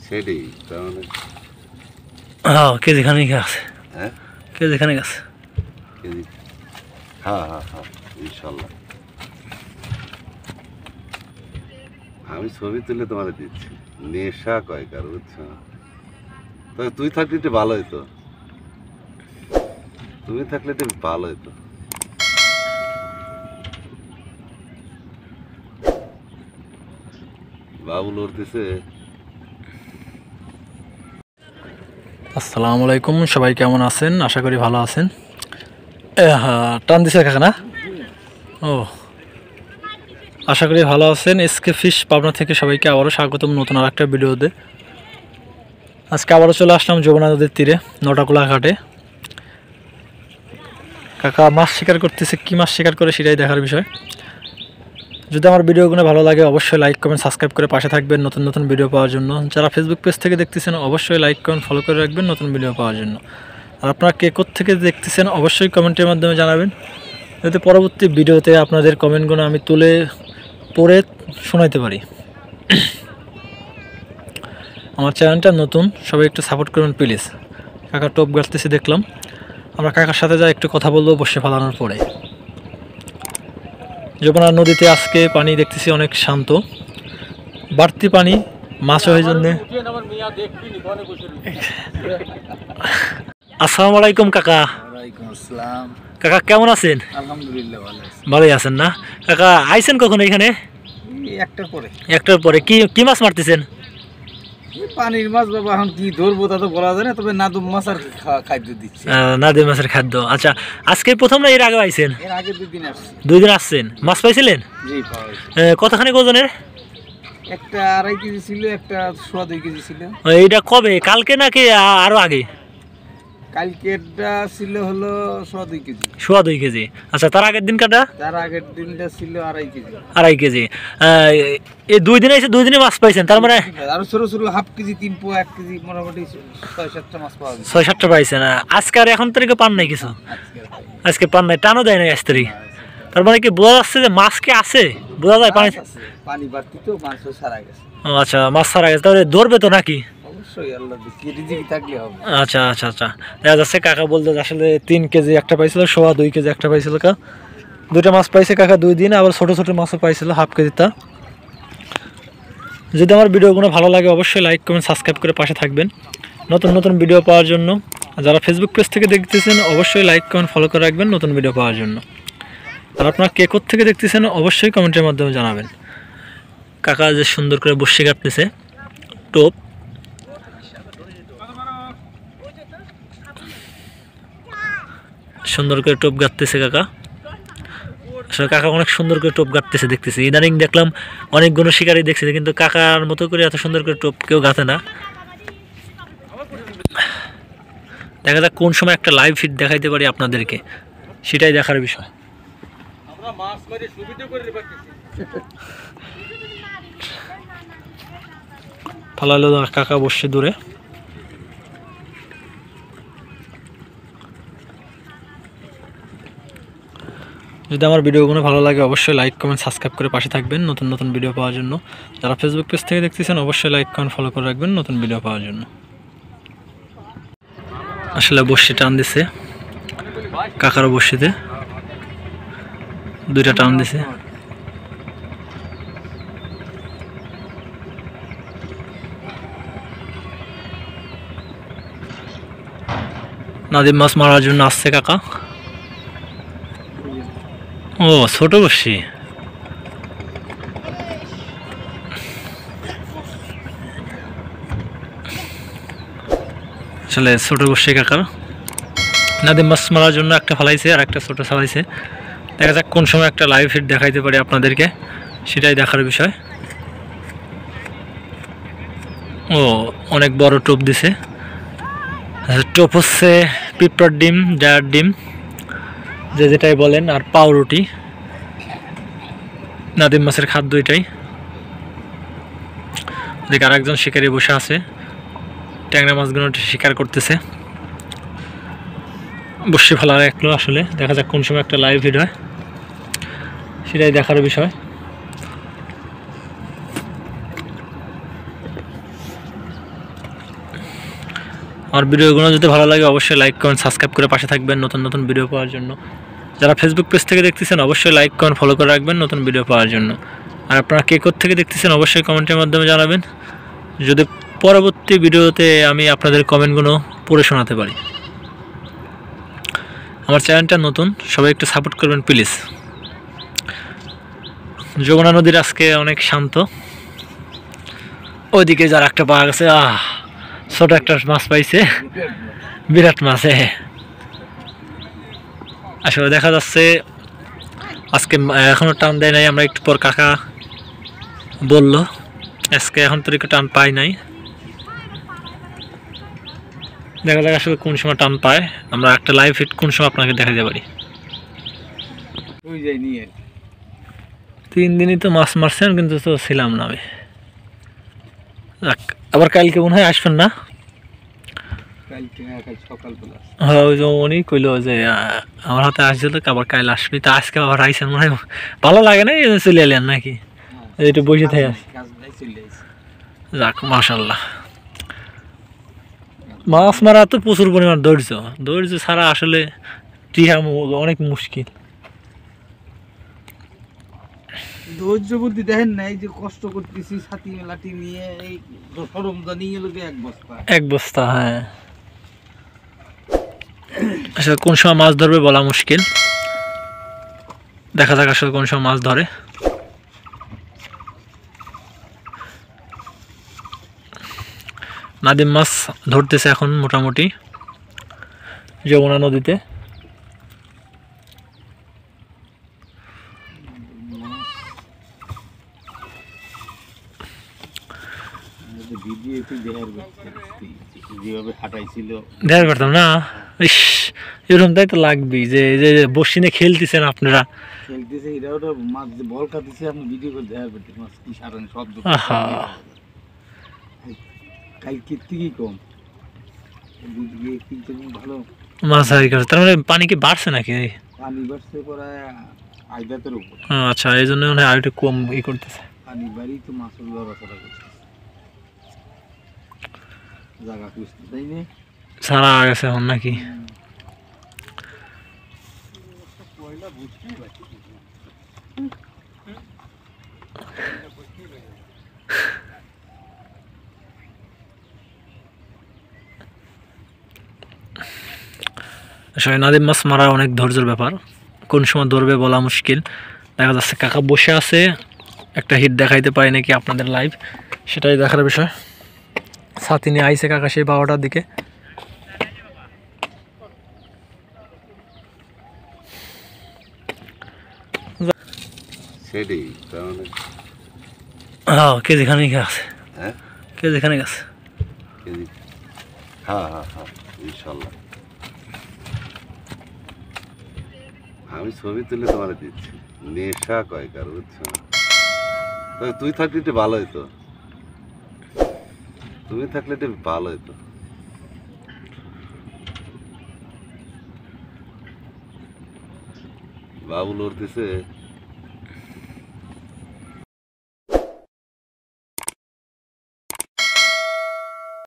সেটাই তার মানে হ্যাঁ কেজি খানিক আছে। হ্যাঁ কেজি খানিক আছে। কেজি হ্যাঁ হ্যাঁ হ্যাঁ ইনশাল্লাহ আমি ছবি তুলে তোমাকে দিচ্ছি। নেশা কয়কার বুঝছো, তবে তুই থাকলে একটু ভালো হইতো, তুমি থাকলে একটু ভালো হইতো। বাবুল উঠতেছে। আসসালামু আলাইকুম, সবাই কেমন আছেন? আশা করি ভালো আছেন। হ্যাঁ টান দিছে কাকা না? ও আশা করি ভালো আছেন। এসকে ফিশ পাবনা থেকে সবাইকে আবারও স্বাগতম নতুন আর একটা ভিডিওতে। আজকে আবারও চলে আসলাম যমুনা নদীর তীরে নটাকুলা ঘাটে। কাকা মাছ শিকার করতেছে, কী মাছ শিকার করে সেটাই দেখার বিষয়। যদি আমার ভিডিওগুলো ভালো লাগে অবশ্যই লাইক কমেন্ট সাবস্ক্রাইব করে পাশে থাকবেন নতুন নতুন ভিডিও পাওয়ার জন্য। যারা ফেসবুক পেজ থেকে দেখতেছেন অবশ্যই লাইক কমেন্ট ফলো করে রাখবেন নতুন ভিডিও পাওয়ার জন্য। আর আপনারা কে কোত্থেকে দেখতেছেন অবশ্যই কমেন্টের মাধ্যমে জানাবেন, যাতে পরবর্তী ভিডিওতে আপনাদের কমেন্টগুলো আমি তুলে পড়ে শোনাইতে পারি। আমার চ্যানেলটা নতুন, সবাই একটু সাপোর্ট করবেন প্লিজ। কাকা টোপ গাড়তেছি দেখলাম, আমরা কাকার সাথে যা একটু কথা বলবো বসে ফেলানোর পরে। যমুনা নদীতে আজকে পানি দেখতেছি অনেক শান্ত, বাড়তি পানি মাছও এই জন্যে। আসসালামু আলাইকুম কাকা। ওয়ালাইকুম আসসালাম। কাকা কেমন আছেন? আলহামদুলিল্লাহ ভালো আছি। ভালোই আছেন না? কাকা আইছেন কখন এখানে? এই একটার পরে। একটার পরে কি কি মাছ মারতেছেন? এই পানির মাছ বাবা, এখন কি ধরবো তা তো বলা যায় না, তবে নাদুম মাছ আর খাদ্য দিচ্ছে। নাদিম মাছের খাদ্য। আচ্ছা আজকে প্রথম না এর আগে আইছেন? এর আগে 2 দিন আসছে। 2 দিন আসছেন, মাছ পাইছিলেন? জি পাওয়া গেছে। কতখানি ওজনের? একটা 2.5 কেজি ছিল, একটা 2.5 কেজি ছিল। এইটা কবে, কালকে নাকি আরো আগে? কালকেরটা ছিল হলো 2.5 কেজি। 2.5 কেজি। আচ্ছা তার আগের দিন কাটা? তার আগের দিনটা ছিল 2.5 কেজি। 2.5 কেজি। এই 2 দিনে এসে 2 দিনে মাছ পাইছেন, তার মানে আরো ছোট ছোট 1/2 কেজি 3 পোয়া 1 কেজি মোটামুটি 6-7টা মাছ পাওয়া গেছে। 6-7টা পাইছেন। আজকে আর এখন তারিখে পান নাই কিছু? আজকে পান নাই, টানও দেয় নাই আজ তারিখ। তার মানে কি বোঝা যাচ্ছে যে মাছ কি আছে? বোঝা যায় পানি পানি বাড়তি তো মাছও সারা গেছে। ও আচ্ছা, মাছ ছাড়া গেছে, তাহলে ধরবে তো নাকি? অবশ্যই আল্লাহ দিচ্ছে, রিজিক থাকলে হবে। আচ্ছা আচ্ছা আচ্ছা, দেখা যাচ্ছে কাকা বলতে আসলে 3 কেজি একটা পাইছিল, 2.5 কেজি একটা পাইছিল। কা 2টা মাছ পাইছে কাকা 2 দিন, আবার ছোট ছোট মাছও পাইছিল 1/2 কেজিটা। যদি আমার ভিডিওগুলো ভালো লাগে অবশ্যই লাইক কমেন্ট সাবস্ক্রাইব করে পাশে থাকবেন নতুন নতুন ভিডিও পাওয়ার জন্য। যারা ফেসবুক পেজ থেকে দেখতেছেন অবশ্যই লাইক কমেন্ট ফলো করে রাখবেন নতুন ভিডিও পাওয়ার জন্য। আর আপনারা কে কোথা থেকে দেখতেছেন অবশ্যই কমেন্টের মাধ্যমে জানাবেন। কাকা যে সুন্দর করে বসে কাটতেছে টোপ, সুন্দর করে টোপ গাঁথতেছে কাকা। আসলে কাকা অনেক সুন্দর করে টোপ গাঁথতেছে দেখতেছি। ইদানিং দেখলাম অনেকগুলো শিকারি দেখছি, কিন্তু কাকার মতো করে এত সুন্দর করে টোপ কেউ গাঁথে না। দেখা যাক কোন সময় একটা লাইভ ফিড দেখাইতে পারি আপনাদেরকে, সেটাই দেখার বিষয়। ফালালো কাকা বসে দূরে। যদি আমার ভিডিওগুলো ভালো লাগে অবশ্যই লাইক কমেন্ট সাবস্ক্রাইব করে পাশে থাকবেন নতুন নতুন ভিডিও পাওয়ার জন্য। যারা ফেসবুক পেজ থেকে দেখতেছেন অবশ্যই লাইক কমেন্ট ফলো করে রাখবেন নতুন ভিডিও পাওয়ার জন্য। আসলে বসে টান দিছে কাকারও, বসিতে 2টা টান দিছে। নাদিম মাছ মারার জন্য আসছে কাকা। ও ছোট বসি, আসলে ছোট বসি কাকার। নাদিম মাছ মারার জন্য একটা ফেলাইছে আর একটা ছোট ফেলাইছে। দেখা যাক কোন সময় একটা লাইভ ফিড দেখাইতে পারি আপনাদেরকে, সেটাই দেখার বিষয়। ও অনেক বড় টোপ দিছে। টোপ হচ্ছে পিঁপড়ার ডিম, ডায়ার ডিম, যে যেটাই বলেন, আর পাউরুটি। নাদিম মাছের খাদ্য এটাই। দেখে আরেকজন শিকারি বসে আছে, ট্যাংরা মাছগুলো শিকার করতেছে। বসে ফেলা রাখলো। আসলে দেখা যাক কোন সময় একটা লাইভ ভিডিও হয়, সেটাই দেখার বিষয়। আমার ভিডিওগুলো যদি ভালো লাগে অবশ্যই লাইক কমেন্ট সাবস্ক্রাইব করে পাশে থাকবেন নতুন নতুন ভিডিও পাওয়ার জন্য। যারা ফেসবুক পেজ থেকে দেখতেছেন অবশ্যই লাইক কমেন্ট ফলো করে রাখবেন নতুন ভিডিও পাওয়ার জন্য। আর আপনারা কে কোথা থেকে দেখতেছেন অবশ্যই কমেন্টের মাধ্যমে জানাবেন, যদি পরবর্তী ভিডিওতে আমি আপনাদের কমেন্টগুলো পড়ে শোনাতে পারি। আমার চ্যানেলটা নতুন, সবাই একটু সাপোর্ট করবেন প্লিজ। যমুনা নদীর আজকে অনেক শান্ত। ওইদিকে যার একটা পাওয়া গেছে, ছোট একটা মাছ পাইছে, বিরাট মাছ। আসলে দেখা যাচ্ছে আজকে এখনো টান দেয় নাই, আমরা একটু পর কাকা বললো আজকে এখন তো একটু টান পাই নাই। দেখা যাক আসলে কোন সময় টান পায়, আমরা একটা লাইভ হিট কোন সময় আপনাকে দেখাতে পারি। 3 দিনই তো মাছ মারছেন কিন্তু তো ছিলাম না আমি। আবার কালকে মনে হয় আসবেন না? হ্যাঁ, ওই যে উনি কইলো যে আমার হাতে আসছিল আবার কাল আসবি, তা আজকে আবার আইসেন মনে হয়। ভালো লাগে না এই চলে এলেন নাকি? একটু বসে থেকে যাক মাশাল্লাহ। মাছ মারা তো প্রচুর পরিমাণ ধৈর্য ছাড়া আসলে টিহা অনেক মুশকিল। ধৈর্য বুদ্ধি দেখেন না, এই যে কষ্ট করতেছি ছাতি লাঠি নিয়ে, এই সরঞ্জাম নিয়ে লোকে এক বস্তা। হ্যাঁ, আসলে কোন সময় মাছ ধরবে বলা মুশকিল, দেখা যাক আসলে কোন সময় মাছ ধরে। নাদিম মাছ ধরতেছে এখন মোটামুটি যমুনা নদীতে। দেখা পারতাম না, ইস এরকম তাই তো লাগবেই যে যে বসিনে খেলতেছেন আপনারা, খেলতেছে এটাও তো মাছ যে বল খাতেছে, আপনি ভিডিও করে দেখা করতে মাছ কি সারান শব্দ। কালকে থেকে কম ভালো মাছ হারি করছে, তার মানে পানি কি বাড়ছে নাকি? পানি বাড়ছে প্রায় আইদাতের উপর। আচ্ছা, এই জন্য মানে আর একটু কম করতেছে পানি বাড়ি তো মাছের লড়াচড়া করছে, জায়গা খুঁজতে তাই না সারা গেছে এখন নাকি? আসলে নাদিম মাছ মারা অনেক ধৈর্যের ব্যাপার, কোন সময় ধরবে বলা মুশকিল। দেখা যাচ্ছে কাকা বসে আছে, একটা হিট দেখাইতে পারি নাকি আপনাদের লাইভ, সেটাই দেখার বিষয়। ছাতি নিয়ে আইসে কাকা সেই 12টার দিকে। হ্যাঁ, কেজি খানিক আছে। কেজি খানিক আছে। হ্যাঁ হ্যাঁ হ্যাঁ, ইনশাল্লাহ আমি ছবি তুলে তোমার দিচ্ছি। নেশা কয়কার বুঝছো, তবে তুই থাকলে একটু ভালো হইতো, তুমি থাকলে একটু ভালো হইতো। বাবু লড়তেছে।